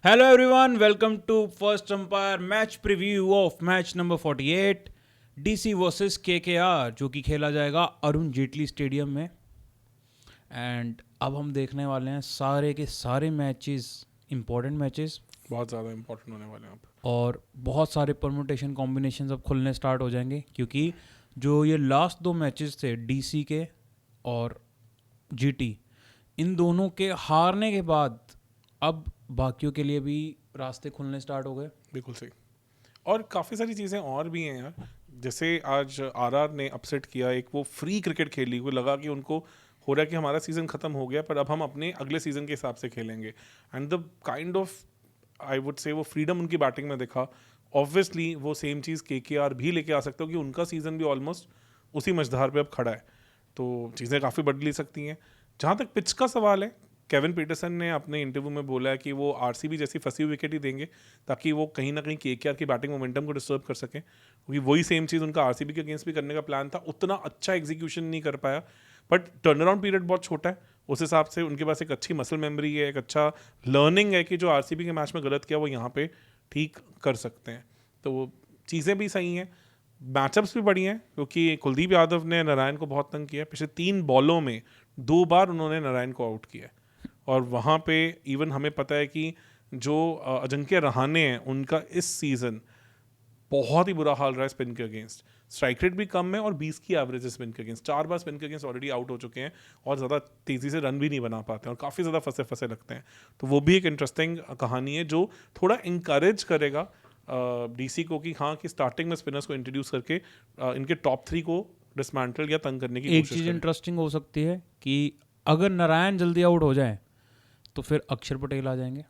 Hello everyone, welcome to First Umpire match preview of match number 48 DC versus KKR जो कि खेला जाएगा Arun Jaitley stadium में। एंड अब हम देखने वाले हैं सारे के सारे मैचेस, इंपॉर्टेंट मैचेस, बहुत ज़्यादा इंपॉर्टेंट होने वाले हैं आप। और बहुत सारे परमुटेशन कॉम्बिनेशन अब खुलने स्टार्ट हो जाएंगे क्योंकि जो ये लास्ट दो मैचेस थे DC के और GT, इन दोनों के हारने के बाद अब बाकियों के लिए भी रास्ते खुलने स्टार्ट हो गए। बिल्कुल सही। और काफ़ी सारी चीज़ें और भी हैं यार, जैसे आज आरआर ने अपसेट किया, एक वो फ्री क्रिकेट खेली, को लगा कि उनको हो रहा है कि हमारा सीज़न ख़त्म हो गया पर अब हम अपने अगले सीज़न के हिसाब से खेलेंगे। And the kind of I would say वो फ्रीडम उनकी बैटिंग में दिखा। ऑब्वियसली वो सेम चीज़ केकेआर भी लेके आ सकते हो कि उनका सीज़न भी ऑलमोस्ट उसी मझधार पे अब खड़ा है, तो चीज़ें काफ़ी बदल सकती हैं। जहाँ तक पिच का सवाल है, केविन पीटरसन ने अपने इंटरव्यू में बोला है कि वो आरसीबी जैसी फंसी हुई विकेट ही देंगे ताकि वो कहीं ना कहीं केकेआर की बैटिंग मोमेंटम को डिस्टर्ब कर सकें, क्योंकि वही सेम चीज़ उनका आरसीबी के अगेंस्ट भी करने का प्लान था। उतना अच्छा एग्जीक्यूशन नहीं कर पाया, बट टर्न अराउंड पीरियड बहुत छोटा है, उस हिसाब से उनके पास एक अच्छी मसल मेमोरी है, एक अच्छा लर्निंग है कि जो आरसीबी के मैच में गलत किया वो यहाँ पे ठीक कर सकते हैं। तो वो चीज़ें भी सही हैं, मैचअप्स भी बढ़िया हैं, क्योंकि कुलदीप यादव ने नारायण को बहुत तंग किया। पिछले 3 बॉलों में 2 बार उन्होंने नारायण को आउट किया, और वहाँ पे इवन हमें पता है कि जो अजिंक्य रहाणे हैं उनका इस सीज़न बहुत ही बुरा हाल रहा है स्पिन के अगेंस्ट। स्ट्राइक रेट भी कम है और 20 की एवरेज है स्पिन के अगेंस्ट। 4 बार स्पिन के अगेंस्ट ऑलरेडी आउट हो चुके हैं और ज़्यादा तेज़ी से रन भी नहीं बना पाते हैं और काफ़ी ज़्यादा फंसे फंसे लगते हैं। तो वो भी एक इंटरेस्टिंग कहानी है जो थोड़ा इंकरेज करेगा डीसी को कि हाँ, कि स्टार्टिंग में स्पिनर्स को इंट्रोड्यूस करके इनके टॉप 3 को डिसमेंटल या तंग करने की एक कोशिश चीज़ करें। इंटरेस्टिंग हो सकती है कि अगर नारायण जल्दी आउट हो जाए तो फिर अक्षर पटेल आ जाएंगे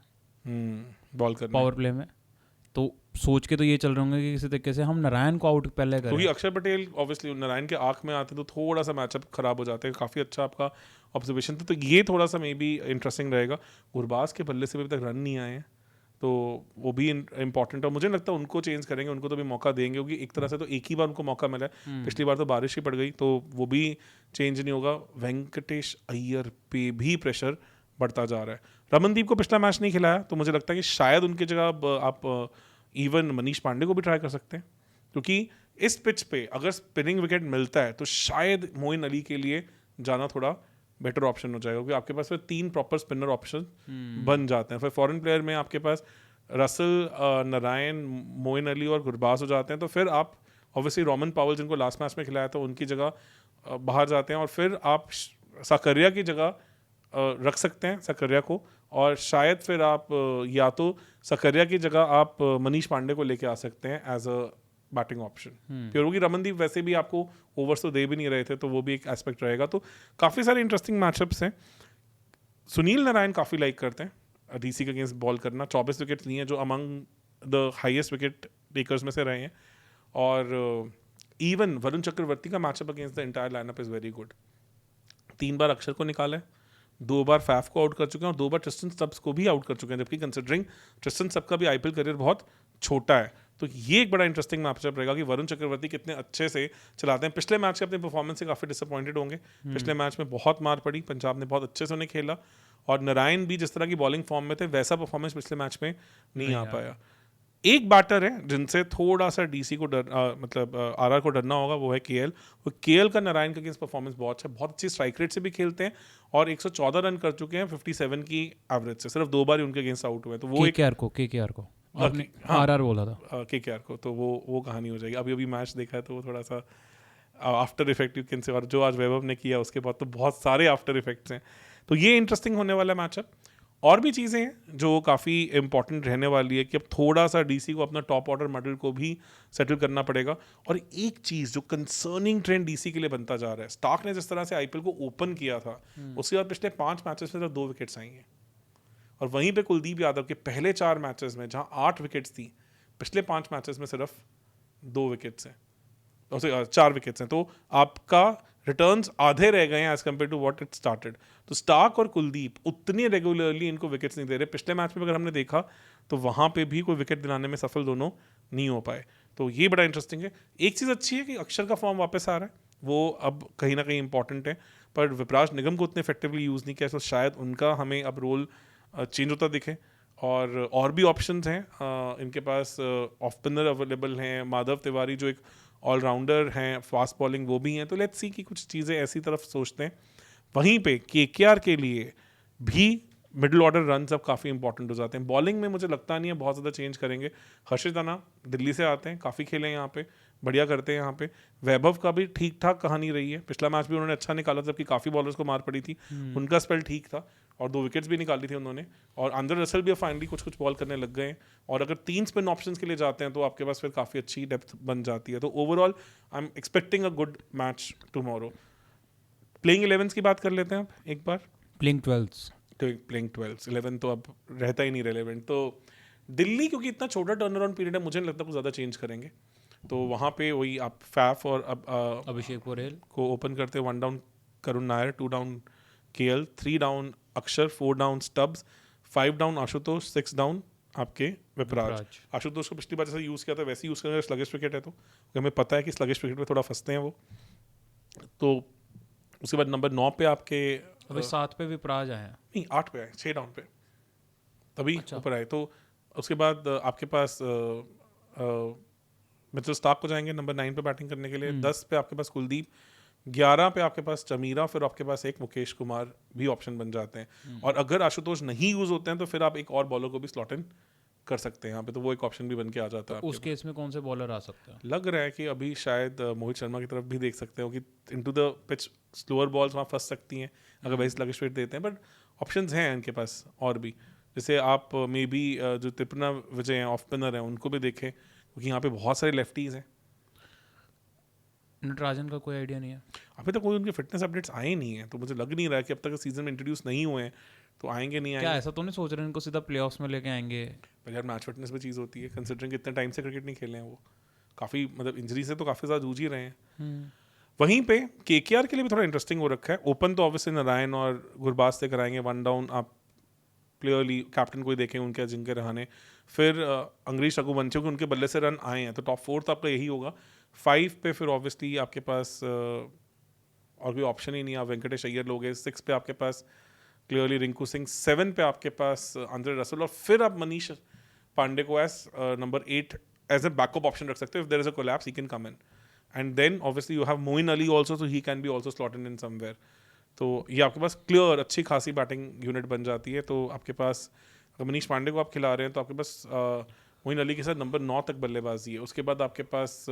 बॉल करने, पावर प्ले में। तो सोच के तो ये चल रहे होंगे कि किसी तरीके से हम नारायण को आउट पहले क्योंकि करें। अक्षर पटेल ऑब्वियसली नारायण के आंख में आते तो थोड़ा सा मैचअप खराब हो जाते हैं। काफ़ी अच्छा आपका ऑब्जर्वेशन था, तो ये थोड़ा सा मे बी इंटरेस्टिंग रहेगा। गुरबाज के बल्ले से भी अभी तक रन नहीं आए हैं, तो वो भी इंपॉर्टेंट है। मुझे लगता है उनको चेंज करेंगे, उनको तो भी मौका देंगे, क्योंकि एक तरह से तो एक ही बार उनको मौका मिला है, पिछली बार तो बारिश ही पड़ गई, तो वो भी चेंज नहीं होगा। वेंकटेश अय्यर पे भी प्रेशर बढ़ता जा रहा है। रमनदीप को पिछला मैच नहीं खिलाया, तो मुझे लगता है कि शायद उनकी जगह अब आप इवन मनीष पांडे को भी ट्राई कर सकते हैं, क्योंकि इस पिच पे अगर स्पिनिंग विकेट मिलता है तो शायद मोइन अली के लिए जाना थोड़ा बेटर ऑप्शन हो जाएगा, क्योंकि आपके पास फिर 3 प्रॉपर स्पिनर ऑप्शन बन जाते हैं। फिर फॉरेन प्लेयर में आपके पास रसल, नारायण, मोइन अली और गुरबाज हो जाते हैं, तो फिर आप ऑब्वियसली रोमन पावल जिनको लास्ट मैच में खिलाया था उनकी जगह बाहर जाते हैं, और फिर आप साकरिया की जगह रख सकते हैं साकरिया को, और शायद फिर आप या तो साकरिया की जगह आप मनीष पांडे को लेके आ सकते हैं एज अ बैटिंग ऑप्शन, क्योंकि रमनदीप वैसे भी आपको ओवर्स तो दे भी नहीं रहे थे, तो वो भी एक एस्पेक्ट रहेगा। तो काफ़ी सारे इंटरेस्टिंग मैचअप्स हैं। सुनील नारायण काफ़ी लाइक करते हैं डीसी के अगेंस्ट बॉल करना, 24 विकेट लिए हैं जो among the highest wicket takers में से रहे हैं, और इवन वरुण चक्रवर्ती का matchup against the entire lineup is very good. 3 बार अक्षर को निकाला है, 2 बार फैफ को आउट कर चुके हैं और 2 बार ट्रिस्टन स्टब्स को भी आउट कर चुके हैं, जबकि कंसिडरिंग ट्रिस्टन स्टब्स का भी आईपीएल करियर बहुत छोटा है। तो ये एक बड़ा इंटरेस्टिंग मैचअप रहेगा कि वरुण चक्रवर्ती कितने अच्छे से चलाते हैं। पिछले मैच के अपने परफॉर्मेंस से काफ़ी डिसअपॉइंटेड होंगे, पिछले मैच में बहुत मार पड़ी, पंजाब ने बहुत अच्छे से उन्हें खेला, और नारायण भी जिस तरह की बॉलिंग फॉर्म में थे वैसा परफॉर्मेंस पिछले मैच में नहीं आ पाया। एक बैटर है जिनसे थोड़ा सा डीसी को मतलब आरआर को डरना होगा, वो है केएल। वो केएल का नारायण के अगेंस्ट परफॉर्मेंस बहुत अच्छा है, बहुत अच्छी स्ट्राइक रेट से भी खेलते हैं, और 114 रन कर चुके हैं 57 की एवरेज से, सिर्फ 2 बार ही उनके अगेंस्ट आउट हुए हैं। तो वो केकेआर को आपने आरआर बोला था, केकेआर को, तो वो कहानी हो जाएगी। अभी अभी मैच देखा है तो वो थोड़ा सा after effect you can say, और जो आज वैभव ने किया उसके बाद तो बहुत सारे आफ्टर इफेक्ट्स हैं, तो ये इंटरेस्टिंग होने वाला मैचअप। और भी चीज़ें हैं जो काफ़ी इंपॉर्टेंट रहने वाली है कि अब थोड़ा सा डीसी को अपना टॉप ऑर्डर मॉडल को भी सेटल करना पड़ेगा। और एक चीज़ जो कंसर्निंग ट्रेंड डीसी के लिए बनता जा रहा है, स्टार्क ने जिस तरह से आईपीएल को ओपन किया था उसके बाद पिछले 5 मैचेस में सिर्फ 2 विकेट्स आई हैं, और वहीं पे कुलदीप यादव के पहले 4 मैचेस में जहां 8 विकेट्स थी, पिछले 5 मैचेस में सिर्फ 2 विकेट्स हैं, 4 विकेट्स हैं, तो आपका रिटर्न्स आधे रह गए हैं as compared to what it started. तो स्टार्क और कुलदीप उतनी रेगुलरली इनको विकेट्स नहीं दे रहे। पिछले मैच में अगर हमने देखा तो वहाँ पे भी कोई विकेट दिलाने में सफल दोनों नहीं हो पाए, तो ये बड़ा इंटरेस्टिंग है। एक चीज़ अच्छी है कि अक्षर का फॉर्म वापस आ रहा है, वो अब कहीं ना कहीं इंपॉर्टेंट है, पर विपराज निगम को उतने इफेक्टिवली यूज़ नहीं किया, तो शायद उनका हमें अब रोल चेंज होता दिखे। और भी ऑप्शंस हैं इनके पास। ऑफ स्पिनर अवेलेबल हैं, माधव तिवारी जो एक ऑलराउंडर हैं, फास्ट बॉलिंग वो भी हैं। तो लेट्स सी कि कुछ चीज़ें ऐसी तरफ सोचते हैं। वहीं पे केकेआर के लिए भी मिडिल ऑर्डर रन अब काफ़ी इंपॉर्टेंट हो जाते हैं। बॉलिंग में मुझे लगता नहीं है बहुत ज़्यादा चेंज करेंगे। हर्षित राणा दिल्ली से आते हैं, काफ़ी खेले हैं यहाँ पे, बढ़िया करते हैं यहाँ पे। वैभव का भी ठीक ठाक कहानी रही है, पिछला मैच भी उन्होंने अच्छा निकाला जबकि काफ़ी बॉलर्स को मार पड़ी थी, उनका स्पेल ठीक था और 2 विकेट्स भी निकाली थी उन्होंने। और आंद्रे रसल भी फाइनली कुछ कुछ बॉल करने लग गए हैं। और अगर 3 स्पिन ऑप्शंस के लिए जाते हैं तो आपके पास फिर काफ़ी अच्छी डेप्थ बन जाती है। तो overall I am expecting a good match tomorrow. Playing 11 की बात कर लेते हैं अब एक बार। प्लेइंग 12 तो प्लेइंग 12 11 तो अब रहता ही नहीं रेलेवेंट। तो दिल्ली क्योंकि इतना छोटा टर्न अराउंड पीरियड है, मुझे नहीं लगता कुछ ज़्यादा चेंज करेंगे। तो वहाँ पे वही आप फैफ और अब अभिषेक पोरेल को ओपन करते हैं। 1 down Karun Nair, 2 down KL, 3 down Axar, 4 down Stubbs, 5 down Ashutosh, 6 down आपके विपराज। आशुतोष को पिछली बार जैसे यूज़ किया था वैसे यूज़ करेंगे। स्लगिश विकेट है तो हमें पता है कि स्लगिश विकेट में थोड़ा फंसते हैं वो। तो उसके बाद नंबर 9 पे आपके अभी 7 पे विपराज आए हैं, नहीं 8 पे आए, 6 डाउन पे तभी अच्छा। ऊपर आए। तो उसके बाद आपके पास मिचेल स्टार्क को जाएंगे नंबर 9 पे बैटिंग करने के लिए। 10 पे आपके पास कुलदीप, 11 पे आपके पास चमीरा, फिर आपके पास एक मुकेश कुमार भी ऑप्शन बन जाते हैं। और अगर आशुतोष नहीं यूज होते हैं तो फिर आप एक और बॉलर को भी स्लॉट इन कर सकते हैं यहाँ पे, तो वो एक ऑप्शन भी बन के आ जाता है। उस केस में कौन से बॉलर आ सकते हैं? लग रहा है कि अभी शायद मोहित शर्मा की तरफ भी देख सकते हो कि into the pitch slower balls वहाँ फंस सकती हैं अगर वही स्लगिश विकेट देते हैं। बट ऑप्शंस हैं इनके पास और भी, जैसे आप मे बी जो त्रिपुरा विजय हैं ऑफ स्पिनर हैं उनको भी देखें क्योंकि यहाँ पे बहुत सारे लेफ्टीज हैं। नटराजन का कोई आइडिया नहीं है, अभी तक कोई उनके फिटनेस अपडेट्स आए नहीं हैं, तो मुझे लग नहीं रहा है कि अब तक सीजन में इंट्रोड्यूस नहीं हुए हैं तो आएंगे नहीं क्या आएंगे। ऐसा तो नहीं सोच रहे इनको सीधा प्लेऑफ्स में लेके आएंगे? पर यार मैच फिटनेस भी चीज़ होती है, कंसिडरिंग कितने टाइम से क्रिकेट नहीं खेले हैं वो, काफ़ी मतलब इंजरी से तो काफ़ी ज़्यादा जूझ ही रहे हैं। वहीं पे केकेआर के लिए भी थोड़ा इंटरेस्टिंग हो रखा है। ओपन तो ऑब्वियसली नारायण और गुरबाज से कराएंगे। 1 डाउन आप क्लियरली कैप्टन को ही देखें उनके अजिंक्य रहाणे, फिर अंग्रीश रघुवंशी, उनके बल्ले से रन आए हैं तो टॉप 4 तो आपका यही होगा। 5 पे फिर ऑब्वियसली आपके पास और कोई ऑप्शन ही नहीं, आप वेंकटेश अय्यर लोगे। 6 पे आपके पास क्लियरली रिंकू सिंह, 7 पे आपके पास आंद्रे रसल, और फिर आप मनीष पांडे को as number 8 as a backup option रख सकते हो। If there is a collapse he can come in, and then obviously you have Moeen Ali also, so he can be also slotted in somewhere. तो ये आपके पास clear अच्छी खासी batting unit बन जाती है। तो आपके पास अगर मनीष पांडे को आप खिला रहे हैं तो आपके पास मोइन अली के साथ नंबर 9 तक बल्लेबाजी है। उसके बाद आपके पास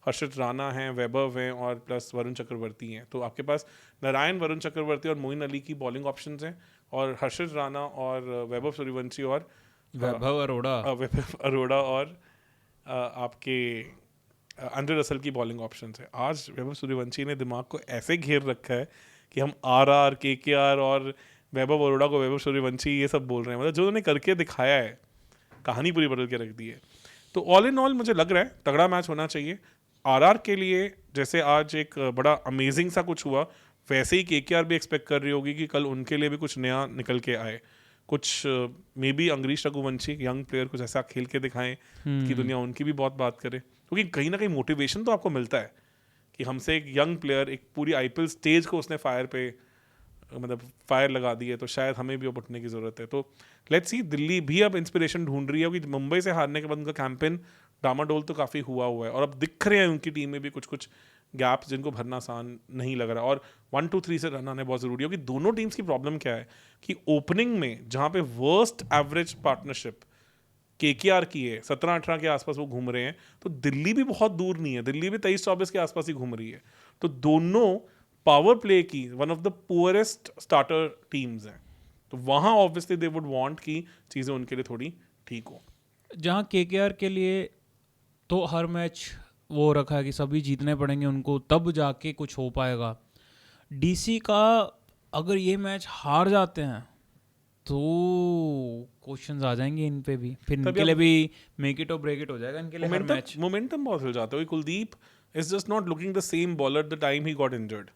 हर्षित राणा हैं, वैभव हैं और प्लस वरुण चक्रवर्ती हैं। तो आपके पास नारायण, वरुण चक्रवर्ती और मोइन अली की बॉलिंग ऑप्शंस हैं, और हर्षित राणा और वैभव सूर्यवंशी और वैभव अरोड़ा और आपके आंद्रे रसल की बॉलिंग ऑप्शंस है। आज वैभव सूर्यवंशी ने दिमाग को ऐसे घेर रखा है कि हम आरआर, केकेआर और वैभव अरोड़ा को वैभव सूर्यवंशी ये सब बोल रहे हैं। मतलब जो उन्होंने करके दिखाया है, कहानी पूरी बदल के रख दी है। तो ऑल इन ऑल मुझे लग रहा है तगड़ा मैच होना चाहिए। आरआर के लिए जैसे आज एक बड़ा अमेजिंग सा कुछ हुआ, वैसे ही केकेआर भी एक्सपेक्ट कर रही होगी कि कल उनके लिए भी कुछ नया निकल के आए। कुछ maybe Angkrish Raghuvanshi young player कुछ ऐसा खेल के दिखाएं कि दुनिया उनकी भी बहुत बात करे, क्योंकि कहीं ना कहीं मोटिवेशन तो आपको मिलता है कि हमसे एक यंग प्लेयर एक पूरी आईपीएल स्टेज को उसने फायर पे मतलब फायर लगा दी है, तो शायद हमें भी अब उठने की ज़रूरत है। तो लेट्स सी, दिल्ली भी अब इंस्पिरेशन ढूंढ रही है कि मुंबई से हारने के बाद उनका कैंपेन डामाडोल तो काफ़ी हुआ है, और अब दिख रहे हैं उनकी टीम में भी कुछ कुछ गैप्स जिनको भरना आसान नहीं लग रहा। और 1-2-3 से रन आने बहुत ज़रूरी है, क्योंकि दोनों टीम्स की प्रॉब्लम क्या है कि ओपनिंग में जहाँ पे वर्स्ट एवरेज पार्टनरशिप केकेआर की है, 17-18 के आसपास वो घूम रहे हैं, तो दिल्ली भी बहुत दूर नहीं है, दिल्ली भी 23-24 के आसपास ही घूम रही है। तो दोनों पावर प्ले की one of the poorest starter teams हैं, तो वहाँ ऑब्वियसली दे वुड वांट कि चीज़ें उनके लिए थोड़ी ठीक हो। जहाँ केकेआर के लिए तो हर मैच वो रखा है कि सभी जीतने पड़ेंगे उनको, तब जाके कुछ हो पाएगा। डीसी का अगर ये मैच हार जाते हैं तो क्वेश्चंस आ जाएंगे इन पे भी, फिर इनके लिए भी मेक इट और ब्रेक इट हो जाएगा इनके लिए हर मैच। मोमेंटम बहुत हिल जाता है। Kuldeep is just not looking the same bowler the time he got injured.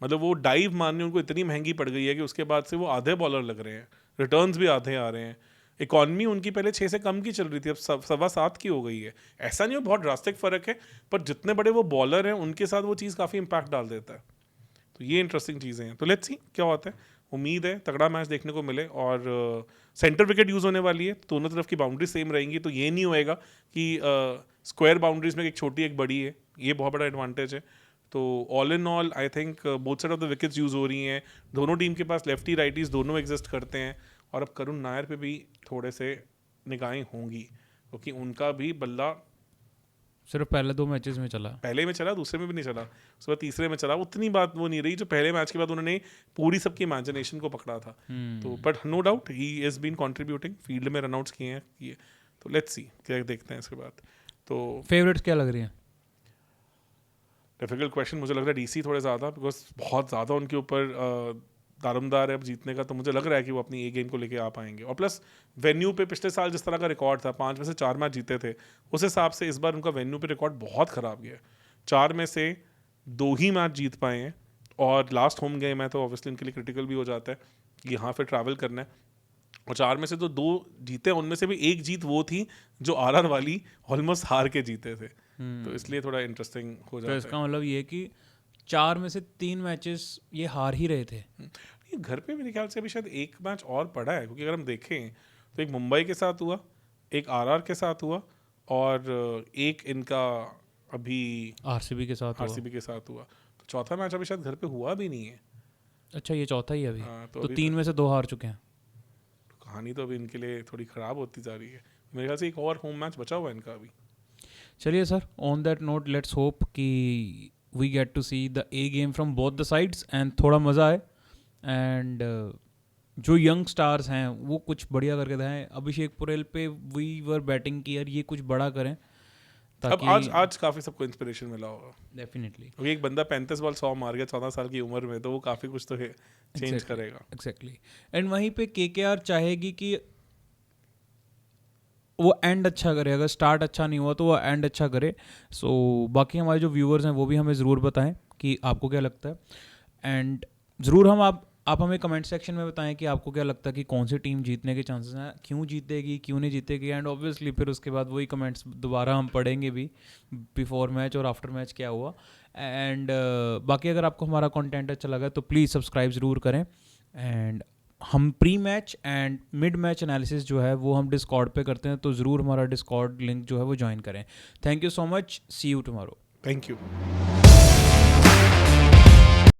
मतलब वो डाइव मारनी उनको इतनी महंगी पड़ गई है कि उसके बाद से वो आधे बॉलर लग रहे हैं, रिटर्न्स भी आधे आ रहे हैं। इकॉनमी उनकी पहले 6 से कम की चल रही थी, अब 7.25 की हो गई है। ऐसा नहीं हो बहुत ड्रास्टिक फर्क है, पर जितने बड़े वो बॉलर हैं उनके साथ वो चीज़ काफ़ी इंपैक्ट डाल देता है। तो ये इंटरेस्टिंग चीज़ें हैं। तो लेट्स सी क्या होता है, उम्मीद है तगड़ा मैच देखने को मिले। और सेंटर विकेट यूज़ होने वाली है, दोनों तरफ की बाउंड्री सेम रहेंगी, तो ये नहीं होएगा कि स्क्वायर बाउंड्रीज में एक छोटी एक बड़ी है, ये बहुत बड़ा एडवांटेज है। तो all in all I think both side of the wickets use हो रही हैं, दोनों टीम के पास लेफ्टी राइटीज़ दोनों एग्जिस्ट करते हैं। और अब करुण नायर पे भी थोड़े से निगाहें होंगी, क्योंकि उनका भी बल्ला सिर्फ पहले 2 मैचेस में चला। पहले में चला, दूसरे में भी नहीं चला, उसके बाद तीसरे में चला, उतनी बात वो नहीं रही जो पहले मैच के बाद उन्होंने पूरी सबकी इमेजिनेशन को पकड़ा था। तो but no doubt he is been contributing, field में रनआउट्स किए हैं। तो लेट्स सी क्या देखते हैं इसके बाद। तो फेवरेट्स क्या लग रही हैं? डिफिकल्ट क्वेश्चन, मुझे लग रहा है डीसी थोड़े ज़्यादा, बिकॉज बहुत ज़्यादा उनके ऊपर दारोमदार है अब जीतने का। तो मुझे लग रहा है कि वो अपनी ए गेम को लेके आ पाएंगे। और प्लस वेन्यू पे पिछले साल जिस तरह का रिकॉर्ड था, 5 में से 4 मैच जीते थे, उस हिसाब से इस बार उनका वेन्यू पे रिकॉर्ड बहुत ख़राब गया है। 4 में से 2 ही मैच जीत पाए हैं, और लास्ट होम गेम है तो ऑब्वियसली उनके लिए क्रिटिकल भी हो जाता है कि यहाँ फिर ट्रैवल करना है। और 4 में से तो 2 जीते, उनमें से भी एक जीत वो थी जो आरआर वाली ऑलमोस्ट हार के जीते थे। तो इसलिए थोड़ा इंटरेस्टिंग हो जाता तो है। इसका मतलब ये कि 4 में से 3 मैचेस ये हार ही रहे थे। ये घर पे मेरे ख्याल से अभी शायद एक मैच और पड़ा है, क्योंकि अगर हम देखें तो एक मुंबई के साथ हुआ, एक आरआर के साथ हुआ, और एक इनका अभी आरसीबी के साथ हुआ। आरसीबी के साथ हुआ। तो चौथा मैच अभी शायद घर पे हुआ भी नहीं है। अच्छा, ये चौथा ही है अभी। हाँ, तो अभी 3 में से 2 हार चुके हैं। कहानी तो अभी इनके लिए थोड़ी ख़राब होती जा रही है। मेरे ख्याल से एक और होम मैच बचा हुआ है इनका अभी। चलिए sir, on that note let's hope कि we get to see the A game from both the sides and थोड़ा मज़ा आए। एंड जो यंग स्टार्स हैं वो कुछ बढ़िया करके दिखाएं। अभिषेक पुरेल पे वी वर बैटिंग की यार, ये कुछ बड़ा करें अब आज काफ़ी सबको इंस्पिरेशन मिला होगा डेफिनेटली। क्योंकि एक बंदा 35 बॉल 100 मार गया 14 साल की उम्र में, तो वो काफ़ी कुछ तो चेंज करेगा। एग्जैक्टली। एंड वहीं पे केकेआर चाहेगी कि वो एंड अच्छा करे, अगर स्टार्ट अच्छा नहीं हुआ तो वो एंड अच्छा करे। सो बाकी हमारे जो व्यूअर्स हैं वो भी हमें ज़रूर बताएं कि आपको क्या लगता है। एंड ज़रूर आप हमें कमेंट सेक्शन में बताएं कि आपको क्या लगता है कि कौन सी टीम जीतने के चांसेस हैं, क्यों जीतेगी, क्यों नहीं जीतेगी। एंड ऑब्वियसली फिर उसके बाद वही कमेंट्स दोबारा हम पढ़ेंगे भी, बिफोर मैच और आफ्टर मैच क्या हुआ। एंड बाकी अगर आपको हमारा कंटेंट अच्छा लगा तो प्लीज़ सब्सक्राइब ज़रूर करें। एंड हम pre match and mid match analysis जो है वो हम डिस्कॉर्ड पे करते हैं, तो ज़रूर हमारा डिस्कॉर्ड लिंक जो है वो ज्वाइन करें। Thank you so much, see you tomorrow. Thank you.